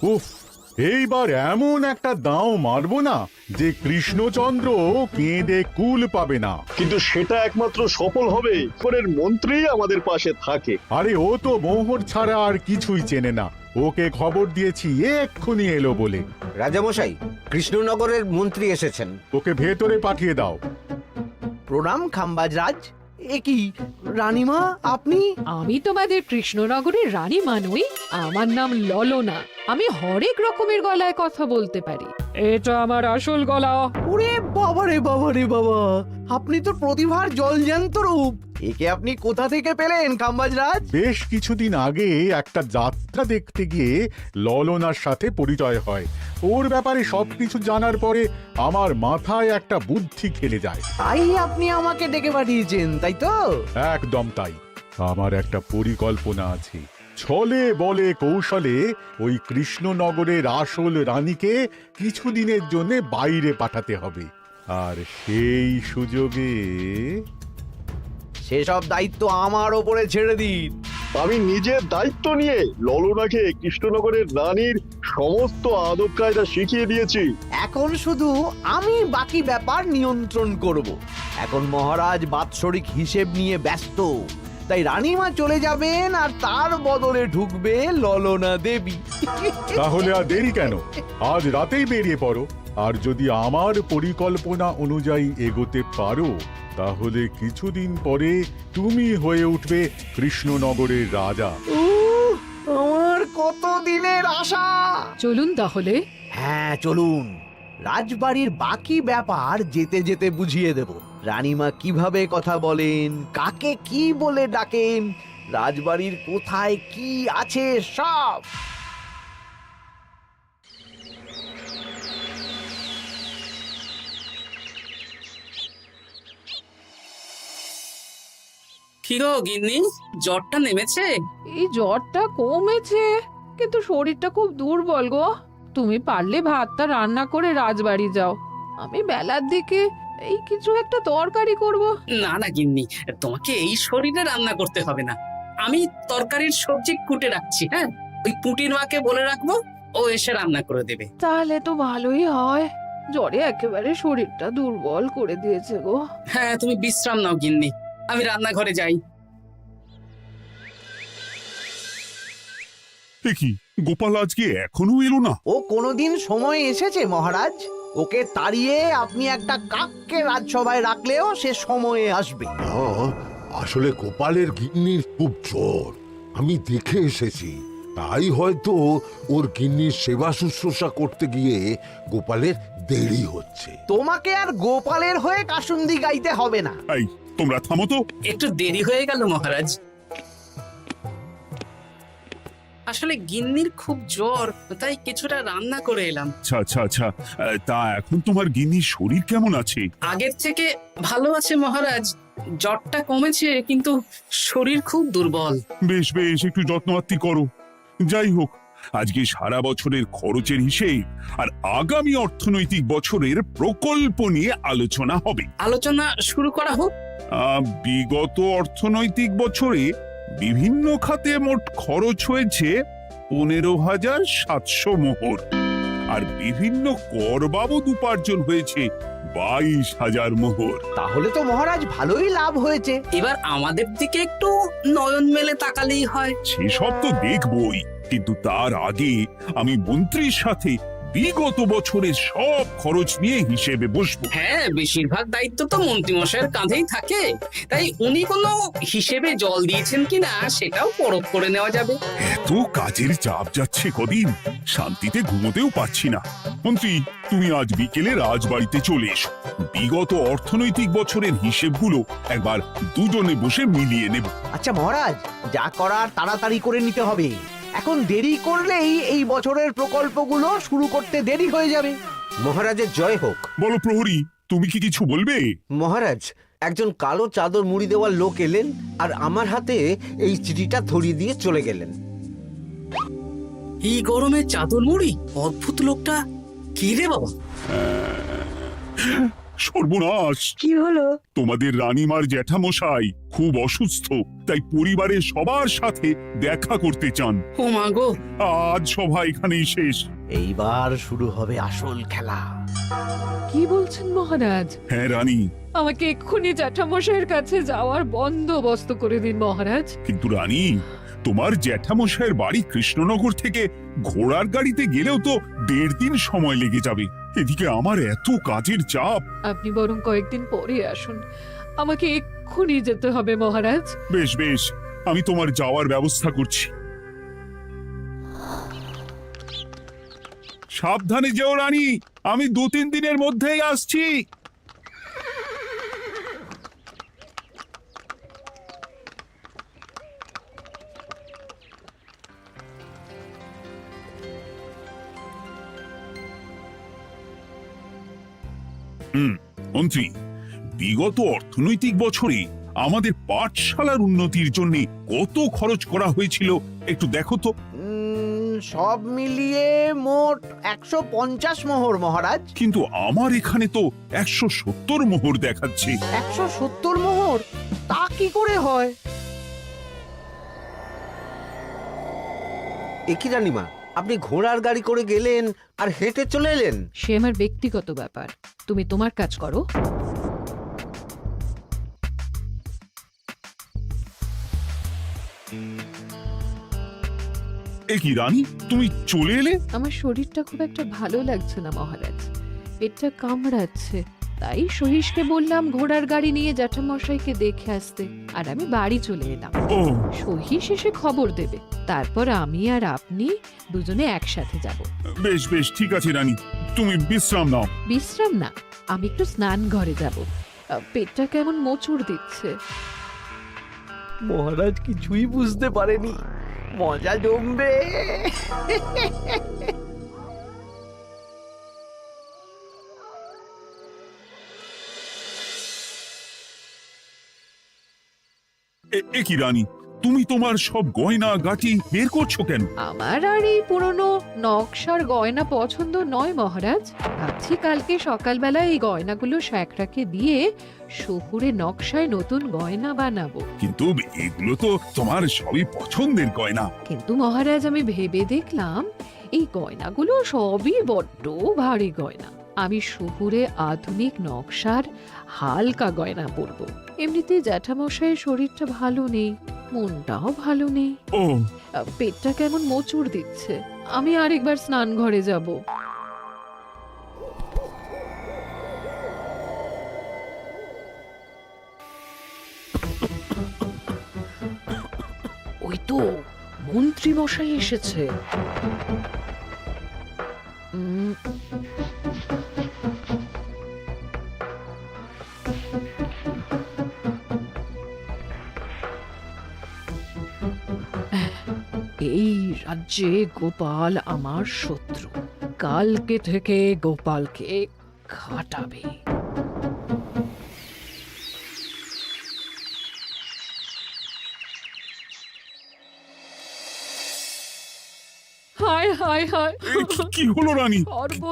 উফ, এইবার এমন একটা দাও মারবো না যে কৃষ্ণচন্দ্র কেঁদে কুল পাবে না। কিন্তু সেটা একমাত্র সফল হবে এর মন্ত্রী আমাদের পাশে থাকে। আরে ও তো মোহর ছাড়া আর কিছুই চেনে না। ওকে খবর দিয়েছি এক্ষুনি এলো বলে। রাজামশাই, কৃষ্ণনগরের মন্ত্রী এসেছেন। ওকে ভেতরে পাঠিয়ে দাও। প্রণাম খাম্বাজ রাজ। এ কি রানীমা, আপনি? আমি তোমাদের কৃষ্ণনগরের রানী নই, আমার নাম ললনা। আমি হরেক রকমের গলায় কথা বলতে পারি। এটা আমার আসল গলা। ওরে বাবা রে বাবা রে বাবা, আপনি তো প্রতিভার জলজ্যান্ত রূপ। একে আপনি কোথা থেকে পেলেন খাম্বাজ রাজ? বেশ কিছুদিন আগে একটা যাত্রা দেখতে গিয়ে ললনার সাথে পরিচয় হয়। ওর ব্যাপারে সবকিছু জানার পরে আমার মাথায় একটা বুদ্ধি খেলে যায়। তাই আপনি আমাকে ডেকে পাঠিয়েছেন, তাই তো? একদম তাই। আমার একটা পরিকল্পনা আছে। ছলে বলে কৌশলে ওই কৃষ্ণনগরের আসল রানীকে কিছুদিনের জন্য বাইরে পাঠাতে হবে, আর সেই সুযোগে সেসব দায়িত্ব আমার ওপরে ছেড়ে দিন। আমি নিজের দায়িত্ব নিয়ে ললনাকে কৃষ্ণনগরের রানীর সমস্ত আদব কায়দা শিখিয়ে দিয়েছি। এখন শুধু আমি বাকি ব্যাপার নিয়ন্ত্রণ করব। এখন মহারাজ বাৎসরিক হিসেব নিয়ে ব্যস্ত, তাই রানীমা চলে যাবেন আর তার বদলে ঢুকবে ললনা দেবী। তাহলে আর দেরি কেন? আজ রাতেই বেরিয়ে পড়ো। আর যদি আমার পরিকল্পনা অনুযায়ী এগোতে পারো, তাহলে কিছুদিন পরে তুমি হয়ে উঠবে কৃষ্ণনগরের রাজা। আমার কত দিনের আশা। চলুন তাহলে। হ্যাঁ চলুন, রাজবাড়ির বাকি ব্যাপার যেতে যেতে বুঝিয়ে দেব। রানীমা কিভাবে কথা বলেন, কাকে কি বলে ডাকেন, রাজবাড়ির কোথায় কি আছে সব। কি গো গিন্নি, জ্বরটা নেমেছে? এই জ্বরটা কমেছে, কিন্তু শরীরটা খুব দুর্বল গো। তুমি পারলে ভাতটা রান্না করে রাজবাড়ি যাও। আমি বেলার দিকে এই কিছু একটা তরকারি করব। না না গিন্নি, তোমাকে এই শরীরে রান্না করতে হবে না। আমি তরকারির সবজি কুটে রাখছি। হ্যাঁ, ওই পুটির মাকে বলে রাখবো, ও এসে রান্না করে দেবে। তাহলে তো ভালোই হয়। জ্বরে একেবারে শরীরটা দুর্বল করে দিয়েছে গো। হ্যাঁ, তুমি বিশ্রাম নাও গিন্নি, আমি রান্নাঘরে যাই। কি গোপাল আজকে এখনো এলো না? ও কোনোদিন সময় এসেছে মহারাজ? ওকে তাড়িয়ে আপনি একটা কাককে রাজসভায় রাখলেও সে সময়ে আসবে। আসলে গোপালের গিন্নির খুব জ্বর, আমি দেখে এসেছি। তাই হয়তো ওর গিন্নির সেবা শুশ্রূষা করতে গিয়ে গোপালের দেরি হচ্ছে। তোমাকে আর গোপালের হয়ে কাসুন্দি গাইতে হবে না। এই তোমরা থামো তো। একটু দেরি হয়ে গেল মহারাজ। আসলে গিন্নির খুব জ্বর, তাই কিছুটা রান্না করে এলাম। আচ্ছা আচ্ছা আচ্ছা, তা এখন তোমার গিন্নির শরীর কেমন আছে? আগের থেকে ভালো আছে মহারাজ, জ্বরটা কমেছে, কিন্তু শরীর খুব দুর্বল। বেশ বেশ, একটু যত্নআত্তি করো। যাই হোক, আজকে সারা বছরের খরচের হিসেব আর আগামী অর্থনৈতিক বছরের প্রকল্প নিয়ে আলোচনা হবে। আলোচনা শুরু করা হোক। বিগত অর্থনৈতিক বছরে বিভিন্ন খাতে মোট খরচ হয়েছে 15,700 মোহর, আর বিভিন্ন কর বাবদ উপার্জন হয়েছে 22,000 মোহর। তাহলে তো মহারাজ ভালোই লাভ হয়েছে। এবার আমাদের দিকে একটু নয়ন মেলে তাকালেই হয়। সেসব তো দেখবই, কিন্তু তার আগে আমি মন্ত্রীর সাথে বিগত বছরের সব খরচ নিয়ে হিসেবে বসবো। হ্যাঁ, বেশিরভাগ দায়িত্ব তো মন্ত্রী মশাইয়ের কাঁধেই থাকে, তাই উনি কোনো হিসেবে জল দিয়েছেন কিনা সেটাও পরখ করে নেওয়া যাবে। এত কাজের চাপ যাচ্ছে কদিন, শান্তিতে ঘুমোতেও পাচ্ছি না। মন্ত্রী, তুমি আজ বিকেলে রাজবাড়িতে চলে এসো। বিগত অর্থনৈতিক বছরের হিসেবগুলো একবার দুজনে বসে মিলিয়ে নেব। আচ্ছা মহারাজ, যা করার তাড়াতাড়ি করে নিতে হবে। এখন দেরি করলেই এই বছরের প্রকল্পগুলো শুরু করতে দেরি হয়ে যাবে। মহারাজের জয় হোক। বলো প্রহরী, তুমি কি কিছু বলবে? মহারাজ, একজন কালো চাদর মুড়ি দেওয়ার লোক এলেন আর আমার হাতে এই চিঠিটা ধরিয়ে দিয়ে চলে গেলেন। এই গরমে চাদর মুড়ি? অদ্ভুত লোকটা। কি রে বাবা? সর্বনাশ! কি হলো? তোমাদের রানীমার জ্যাঠামশাই খুব অসুস্থ, তাই পরিবারের সবার সাথে দেখা করতে চান। ও মা গো, আজ সভা এখানেই শেষ। এইবার শুরু হবে আসল খেলা। কি বলছেন মহারাজ? হ্যাঁ রানী, আমাকে এক্ষুনি জ্যাঠামশাইয়ের কাছে যাওয়ার বন্দোবস্ত করে দিন মহারাজ। কিন্তু রানী, তোমার জ্যাঠামশাইয়ের বাড়ি কৃষ্ণনগর থেকে ঘোড়ার গাড়িতে গেলেও তো 1.5 দিন সময় লেগে যাবে। এদিকে আমার এত কাজের চাপ। আপনি বরং কয়েকদিন পরে আসুন, আমাকে এক্ষুনি যেতে হবে মহারাজ। বেশ বেশ, আমি তোমার যাওয়ার ব্যবস্থা করছি। সাবধানে যেও রানী, আমি 2-3 দিনের মধ্যেই আসছি। মন্ত্রী, বিগত অর্থনৈতিক বছরে আমাদের পাঠশালার উন্নতির জন্য কত খরচ করা হয়েছিল একটু দেখো তো। সব মিলিয়ে মোট 150 মোহর মহারাজ। কিন্তু আমার এখানে তো 170 মোহর দেখাচ্ছে। 170 মোহর? তা কি করে হয়? একই রানীমা, আপনি ঘোড়ার গাড়ি করে গেলেন আর হেঁটে চলে এলেন? সে আমার ব্যক্তিগত ব্যাপার, তুমি তোমার কাজ করো। এ কি রানী, তুমি চলে এলে? আমার শরীরটা খুব একটা ভালো লাগছে না মহারাজ, পেটটা কামড়াচ্ছে। তাই সহিসকে বললাম ঘোড়ার গাড়ি নিয়ে জ্যাঠামশাইকে দেখে আসতে, আর আমি বাড়ি চলে এলাম। ও, সহিস এসে খবর দেবে, তারপর আমি আর আপনি দুজনে একসাথে যাব। বেশ বেশ, ঠিক আছে রানী, তুমি বিশ্রাম নাও। বিশ্রাম না, আমি একটু স্নান ঘরে যাব, পেটটা কেমন মোচড় দিচ্ছে। মহারাজ কিছুই বুঝতে পারেনি, মজা জমবে। এ কি রানী, তুমি তোমার সব গয়না গাটি বের করছো কেন? আমার আর এই পুরনো নকশার গয়না পছন্দ নয় মহারাজ। ভাবছি কালকে সকালবেলা এই গয়নাগুলো শ্যাকরাকে দিয়ে শহুরে নকশায় নতুন গয়না বানাবো। কিন্তু এগুলো তো তোমার সবই পছন্দের গয়না। কিন্তু মহারাজ, আমি ভেবে দেখলাম এই গয়নাগুলো সবই বড্ড ভারী গয়না। আমি শহুরে আধুনিক নকশার হালকা গয়না পরবো। এমনিতে জ্যাঠামশাইয়ের শরীরটা ভালো নেই, মনটাও ভালো নেই, ও, পেটটা কেমন মোচড় দিচ্ছে। আমি আরেকবার স্নান ঘরে যাব। ওই তো মন্ত্রী মশাই এসেছে। এই রাজ্যে গোপাল আমার শত্রু, কালকে থেকে গোপালকে খাটাবে। হায় হায় হায়, কি হলো রানী,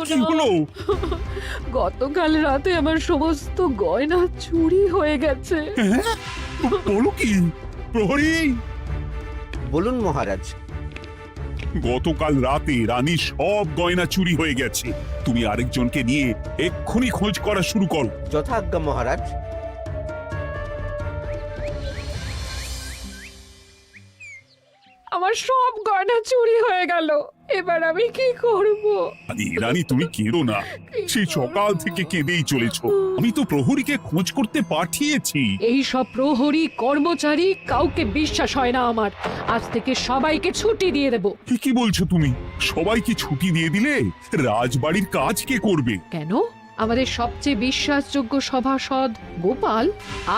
কি হলো? গতকাল রাতে আমার সমস্ত গয়না চুরি হয়ে গেছে। হ্যাঁ? বলো কি প্রহরী? বলুন মহারাজ। গতকাল রাতে রানীর সব গয়না চুরি হয়ে গেছে। তুমি আরেকজনকে নিয়ে এক্ষুনি খোঁজ করা শুরু করো। যথাজ্ঞা মহারাজ। আমার সব গয়না চুরি হয়ে গেল, এবার আমি কি করব? আরে রানী, তুমি কেঁদো না, সেই সকাল থেকে কেঁদেই চলেছো। আমি তো প্রহরীকে খোঁজ করতে পাঠিয়েছি। এই সব প্রহরী কর্মচারী কাউকে বিশ্বাস হয় না আমার। আজ থেকে সবাইকে ছুটি দিয়ে দেব। কি বলছো তুমি? সবাইকে ছুটি দিয়ে দিলে রাজবাড়ির কাজ কে করবে? কেন? আমাদের সবচেয়ে বিশ্বাসযোগ্য সভাসদ গোপাল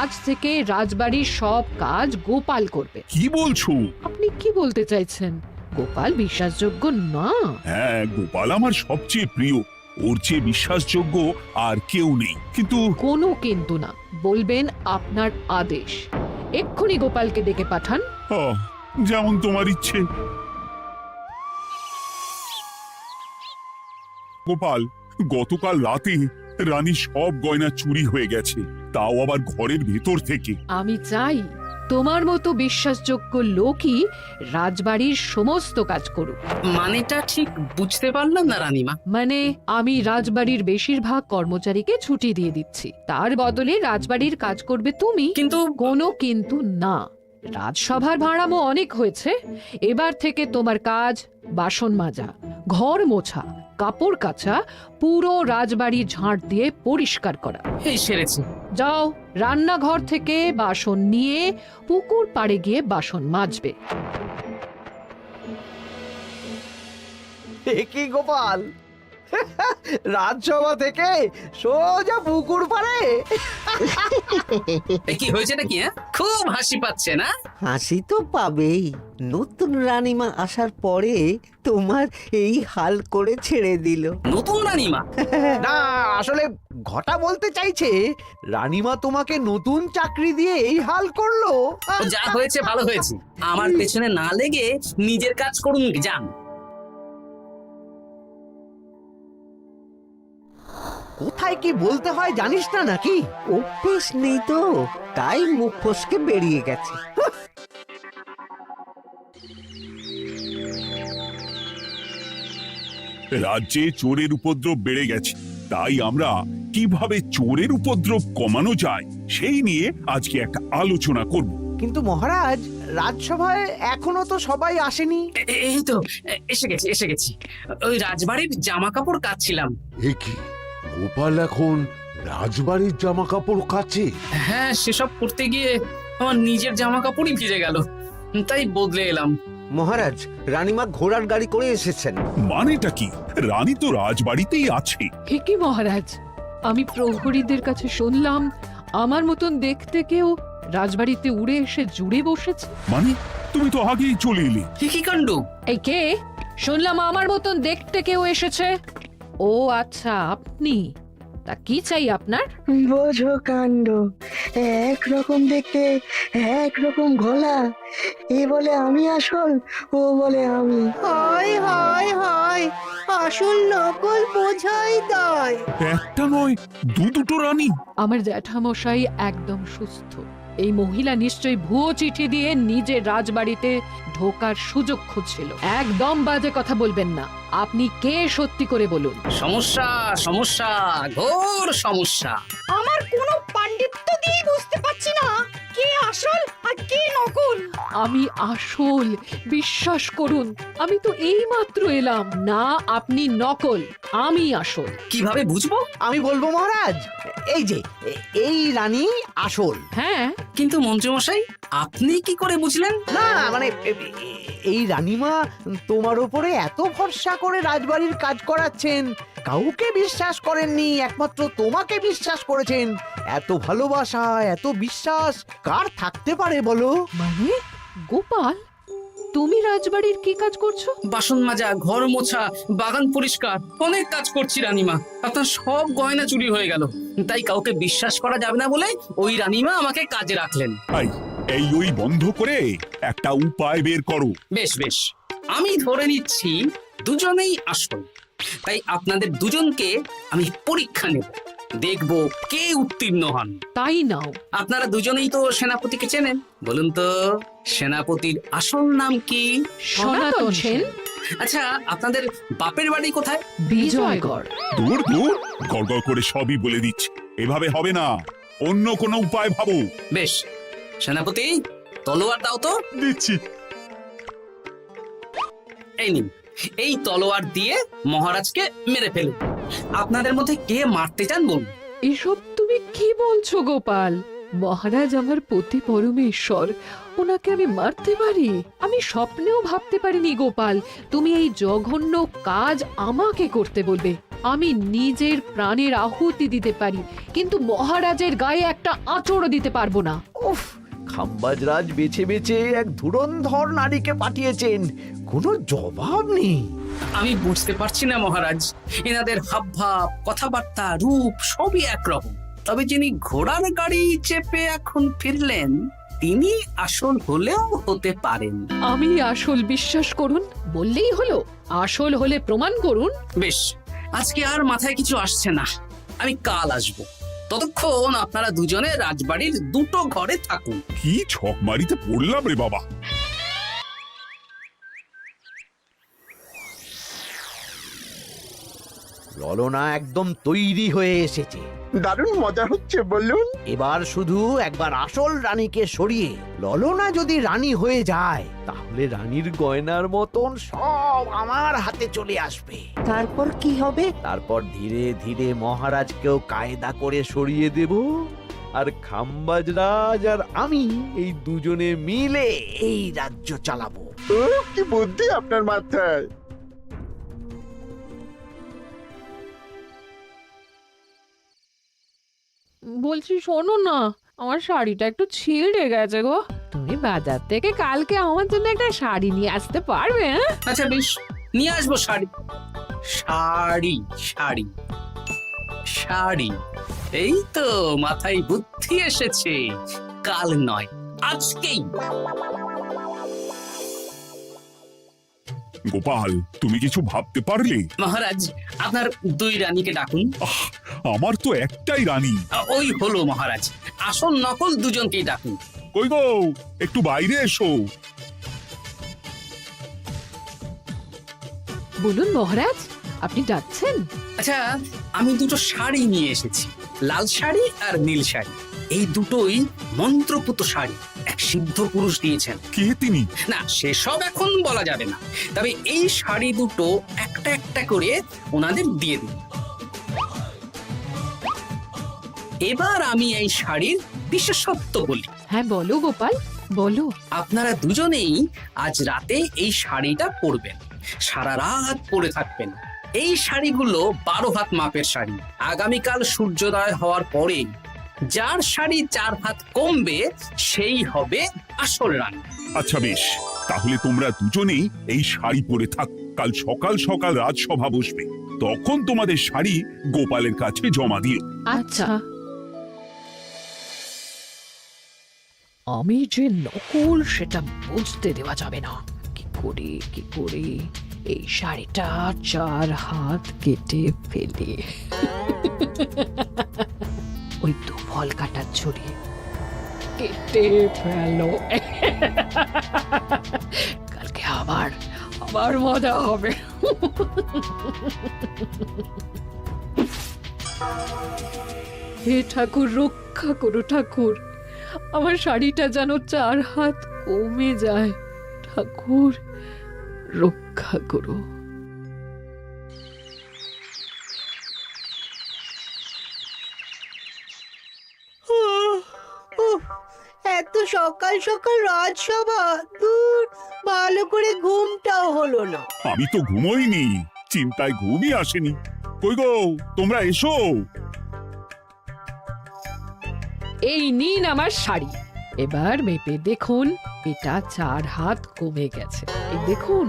আজ থেকে রাজবাড়ির সব কাজ গোপাল করবে। কি বলছো? আপনি কি বলতে চাইছেন? গোপাল বিশ্বাসযোগ্য না? হ্যাঁ, গোপাল আমার সবচেয়ে প্রিয়। ওর চেয়ে বিশ্বাসযোগ্য আর কেউ নেই। কিন্তু কোনো কিন্তু না, বলবেন আপনার আদেশ। এক্ষুনি গোপালকে ডেকে পাঠান। যেমন তোমার ইচ্ছে। গোপাল, গতকাল রাতে রানী সব গয়না চুরি হয়ে গেছে, তাও আবার ঘরের ভেতর থেকে। আমি চাই তোমার মতো বিশ্বাসযোগ্য লোকই রাজবাড়ির সমস্ত কাজ করুক। মানেটা ঠিক বুঝতে পারলাম না রানীমা। মানে আমি রাজবাড়ির বেশিরভাগ কর্মচারীকে ছুটি দিয়ে দিচ্ছি, তার বদলে রাজবাড়ির কাজ করবে তুমি। কিন্তু কোনো কিন্তু না। রাজসভার ভাড়ামো অনেক হয়েছে, এবার থেকে তোমার কাজ বাসন মাজা, ঘর মোছা, কাপড় কাচা, পুরো রাজবাড়ি ঝাঁট দিয়ে পরিষ্কার করা। এই সেরেছে। যাও, রান্নাঘর থেকে বাসন নিয়ে পুকুর পাড়ে গিয়ে বাসন মাজবে। এ কি গোপাল, রাজসভা থেকে সোজা পুকুর পাড়ে? এ কি হয়েছে নাকি? খুব হাসি পাচ্ছে না? হাসি তো পাবেই। নতুন রানীমা আসার পরে তোমার এই হাল করে ছেড়ে দিল। নতুন রানীমা? না, আসলে ঘটা বলতে চাইছে রানীমা তোমাকে নতুন চাকরি দিয়ে এই হাল করলো। ও যা হয়েছে ভালো হয়েছে, আমার পেছনে না লেগে নিজের কাজ করুন যান। কোথায় কি বলতে হয় জানিস না নাকি? অভ্যেস নেই তো, তাই মুখ ফসকে বেরিয়ে গেছে। রাজ্যে চোরের উপদ্রব বেড়ে গেছে, তাই আমরা কিভাবে চোরের উপদ্রব কমানো যায় সেই নিয়ে আজকে একটা আলোচনা করব। কিন্তু মহারাজ, রাজসভায় এখনো তো সবাই আসেনি। এই তো এসে গেছি। ওই রাজবাড়ির জামা কাপড় কাচ্ছিলাম। এ কি, গোপাল এখন রাজবাড়ির জামা কাপড় কাচে? হ্যাঁ, সেসব করতে গিয়ে আমার নিজের জামা কাপড়ই ভিজে গেল, তাই বদলে এলাম। মহারাজ, রানীমা ঘোড়ার গাড়ি করে এসেছেন। মানেটা কি? রানী তো রাজবাড়িতেই আছে। হে কি মহারাজ, আমি প্রহরীদের কাছে শুনলাম আমার মতন দেখতে কেউ রাজবাড়িতে উড়ে এসে জুড়ে বসেছে। মানে তুমি তো আগেই চলে এলে। কি কাণ্ড! এই কে? শুনলাম আমার মতন দেখতে কেউ এসেছে। ও আচ্ছা, আপনি। তা কি চাই আপনার? বোঝো কাণ্ড, একরকম দেখতে একরকম গলা। এ বলে আমি আসল, ও বলে আমি। হায় হায় হায়, আসল নকল বোঝাই দায়। একটা নয়, দুটো রানী। আমার জ্যাঠামশাই একদম সুস্থ। এই মহিলা নিশ্চয়ই ভুয়ো চিঠি দিয়ে নিজের রাজবাড়িতে ঢোকার সুযোগ খুঁজছিল। একদম বাজে কথা বলবেন না। আপনি কে সত্যি করে বলুন। সমস্যা সমস্যা, ঘোর সমস্যা। আমার কোনো পাণ্ডিত্য দিয়ে বুঝতে পারছি না কে আসল আর কে নকল। আমি আসল, বিশ্বাস করুন। আমি তো এই মাত্র এলাম। না, আপনি নকল, আমি আসল। কিভাবে বুঝবো? আমি বলবো মহারাজ, এই যে এই রানী আসল। হ্যাঁ, কিন্তু মন্ত্রীমশাই, আপনি কি করে বুঝলেন? না মানে এই রানীমা তোমার উপরে এত ভরসা করে রাজবাড়ির কাজ করাচ্ছেন, কাউকে বিশ্বাস করেননি, একমাত্র তোমাকে বিশ্বাস করেছেন। এত ভালোবাসা, এত বিশ্বাস কার থাকতে পারে বলো? মানে গোপাল, তুমি রাজবাড়ির কি কাজ করছো? বাসন মাজা, ঘর মোছা, বাগান পরিষ্কার, অনেক কাজ করছি রানীমা। আপনার সব গয়না চুরি হয়ে গেল, তাই কাউকে বিশ্বাস করা যাবে না বলে ওই রানীমা আমাকে কাজে রাখলেন। এই ওই বন্ধ করে একটা উপায় বের করো। বেশ বেশ, আমি ধরে নিচ্ছি দুজনেই আসল। তাই আপনাদের দুজনকে আমি পরীক্ষা নেব, দেখব কে উত্তীর্ণ হন। তাই নাও। আপনারা দুজনেই তো সেনাপতিকে চেনেন, বলুন তো সেনাপতির আসল নাম কি? সনাতন সেন। আচ্ছা, আপনাদের বাপের বাড়ি কোথায়? বিজয়গড়। দূর দূর, গড়গড় করে সবই বলে দিচ্ছে। এভাবে হবে না, অন্য কোনো উপায় ভাবো। বেশ, সেনাপতি তলোয়ার দাও তো। দিচ্ছি। এই নিন, এই তলোয়ার দিয়ে মহারাজকে মেরে ফেলুন। আপনাদের মধ্যে কে মারতে চান বলুন। এসব তুমি কি বলছো গোপাল? মহারাজ আমার পতি পরমেশ্বর, ওনাকে আমি মারতে পারি? আমি স্বপ্নেও ভাবতে পারিনি গোপাল তুমি এই জঘন্য কাজ আমাকে করতে বলবে। আমি নিজের প্রাণের আহুতি দিতে পারি, কিন্তু মহারাজের গায়ে একটা আঁচড়ও দিতে পারবো না। উফ, খাম্বাজরাজ বেছে বেছে এক ধুরন্ধর নারীকে পাঠিয়েছেন, কোনো জবাব নেই। আমি বুঝতে পারছি না মহারাজ, এনাদের হাবভাব, কথাবার্তা, রূপ সবই একরকম। তবে যিনি ঘোড়ার গাড়ি চেপে এখন ফিরলেন, তিনি আসল হলেও হতে পারেন। আমি আসল, বিশ্বাস করুন। বললেই হলো? আসল হলে প্রমাণ করুন। বেশ, আজকে আর মাথায় কিছু আসছে না। আমি কাল আসবো। ততক্ষণ আপনারা দুজনে রাজবাড়ির দুটো ঘরে থাকুন। কি ছক মারিতে পড়লাম রে বাবা। ললনা একদম তৈরি হয়ে এসেছে। দারুণ মজা হচ্ছে বলুন। এবার শুধু একবার আসল রানীকে সরিয়ে ললনা যদি রানী হয়ে যায়, তাহলে রানীর গয়নার মতন সব আমার হাতে চলে আসবে। তারপর কি হবে? তারপর ধীরে ধীরে মহারাজকেও কায়দা করে সরিয়ে দেব, আর খাম্বাজ রাজ আর আমি এই দুজনে মিলে এই রাজ্য চালাবো। ও কি বুদ্ধি আপনার মাথায়। বলছি শোনো না, আমার শাড়িটা একটু ছিঁড়ে গেছে গো। তুমি বাজার থেকে কালকে আমার জন্য একটা শাড়ি নিয়ে আসতে পারবে? হ্যাঁ, আচ্ছা বেশ, নিয়ে আসবো শাড়ি। শাড়ি শাড়ি শাড়ি, এই তো মাথায় বুদ্ধি এসেছে। কাল নয়, আজকেই। গোপাল, তুমি কিছু ভাবতে পারলে? মহারাজ, আপনার দুই রানীকে ডাকুন। আমার তো একটাই রানী। ওই হলো মহারাজ, আসল নকল দুজনকেই ডাকুন। কই গো, একটু বাইরে এসো। বলুন মহারাজ, আপনি যাচ্ছেন? আচ্ছা, আমি দুটো শাড়ি নিয়ে এসেছি, লাল শাড়ি আর নীল শাড়ি। এই দুটোই মন্ত্রপুত শাড়ি, এক সিদ্ধ পুরুষ দিয়েছেন। কে তিনি? না, সেসব এখন বলা যাবে না, তবে এই শাড়ি দুটো একটা একটা করে ওনাদের দিয়ে দিন। এবার আমি এই শাড়ির বিশেষত্ব বলি। হ্যাঁ বলো গোপাল, বলো। আপনারা দুজনেই আজ রাতে এই শাড়িটা পরবেন, সারা রাত পরে থাকবেন। এই শাড়িগুলো 12 হাত মাপের শাড়ি। আগামীকাল সূর্যোদয় হওয়ার পরে যার শাড়ি 4 হাত কমবে সেই হবে আসল রানী। আচ্ছা বেশ, তাহলে তোমরা দুজনেই এই শাড়ি পরে থাক। কাল সকাল সকাল রাজসভা বসবে, তখন তোমাদের শাড়ি গোপালের কাছে জমা দিও। আচ্ছা। আমি যে নকল সেটা বুঝতে দেওয়া যাবে না। কি করে এই শাড়িটা 4 হাত কেটে ফেলে ওই দু ফল কাটার ছড়ি কেটে ফেলো। কালকে আবার মজা হবে। হে ঠাকুর, রক্ষা করো ঠাকুর, আমার শাড়িটা যেন 4 হাত কমে যায়। ঠাকুর রক্ষা করো। এত সকাল সকাল রাজসভা, দূর, ভালো করে ঘুমটাও হলো না। আমি তো ঘুমোইনি, চিন্তায় ঘুমই আসেনি। কই গো, তোমরা এসো। এই নিন আমার শাড়ি, এবার মেপে দেখুন, এটা 4 হাত কমে গেছে। এই দেখুন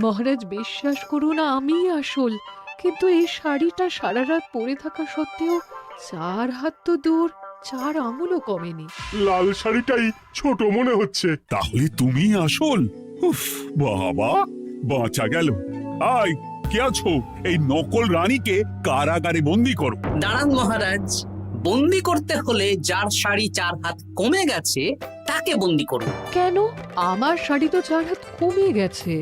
মহারাজ, বিশ্বাস করুন আমি আসল, কিন্তু এই শাড়িটা সারা রাত পরে থাকা সত্ত্বেও 4 হাত তো দূর, 4 আঙুলও কমেনি। লাল শাড়িটাই ছোট মনে হচ্ছে। তাহলে তুমি আসল? উফ, বাবা, বাঁচা গেল। আয়, কে আছো? এই নকল রানীকে কারাগারে বন্দি করো। দাঁড়ান মহারাজ, বন্দি করতে হলে যার শাড়ি 4 হাত কমে গেছে তাকে বন্দি করুন। কেন? আমার শাড়ি তো 4 হাত কমে গেছে।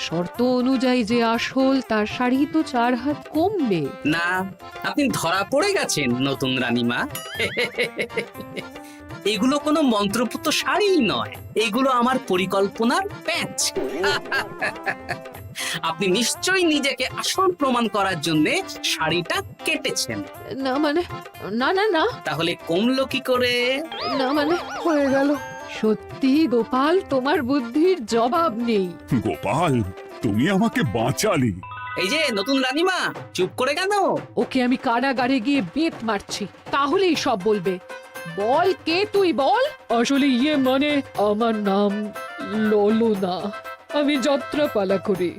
শর্ত অনুযায়ী যে আসল তার শাড়ি তো 4 হাত কমবে না, আপনি ধরা পড়ে গেছেন নতুন রানীমা। এগুলো কোনো মন্ত্রপুত শাড়ি নয়, এগুলো আমার পরিকল্পনার প্যাচ। আপনি নিশ্চয়ই নিজেকে আসল প্রমাণ করার জন্য শাড়িটা কেটেছেন। না মানে, না না না, তাহলে কমলো কি করে? না মানে হয়ে গেল। সত্যি গোপাল, তোমার বুদ্ধির জবাব নেই। গোপাল, তুমি আমাকে বাঁচালে। এই যে নতুন রানীমা, চুপ করে কেন? ওকে আমি কারাগারে গিয়ে বেত মারছি, তাহলেই সব বলবে। বল, কে তুই বল। আসলে মানে আমার নাম ললনা, আমি যাত্রাপালা করি,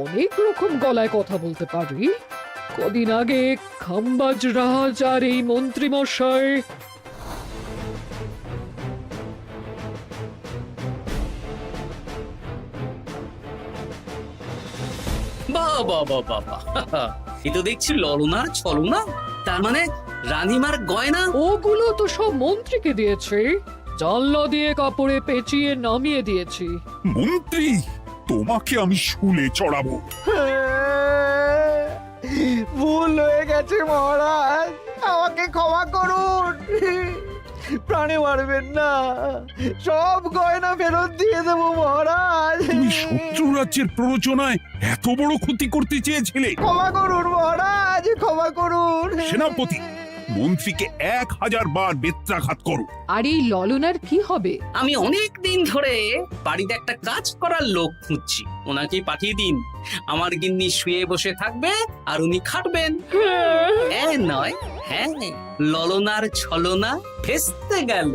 অনেক রকম গলায় কথা বলতে পারি। কদিন আগে খাম্বাজ রাজ আর এই মন্ত্রী মশাই বাহ বাহ বাহ বাহ বাহ, এ তো দেখছি ললনার ছলনা। তার মানে রানীমার গয়না? ওগুলো তো সব মন্ত্রীকে দিয়েছি, জানলা দিয়ে কাপড়ে পেঁচিয়ে নামিয়ে দিয়েছি। মন্ত্রী, তোমাকে আমি শুলে চড়াবো। ভুল হয়ে গেছে মহারাজ, আমাকে ক্ষমা করুন। প্রাণে মারবেন না, সব গয়না ফেরত দিয়ে দেবো মহারাজ। তুমি শত্রু রাজ্যের প্ররোচনায় এত বড় ক্ষতি করতে চেয়েছিলে? ক্ষমা করুন মহারাজ, ক্ষমা করুন। সেনাপতি, মন্ত্রীকে 1000 বার বেত্রাঘাত করো। আর এই ললনার কি হবে? আমি অনেক দিন ধরে বাড়িতে একটা কাজ করার লোক খুঁজছি, ওনাকেই পাঠিয়ে দিন। আমার গিন্নি শুয়ে বসে থাকবে আর উনি খাটবেন। নয়, হ্যাঁ, ললনার ছলনা ভেস্তে গেল।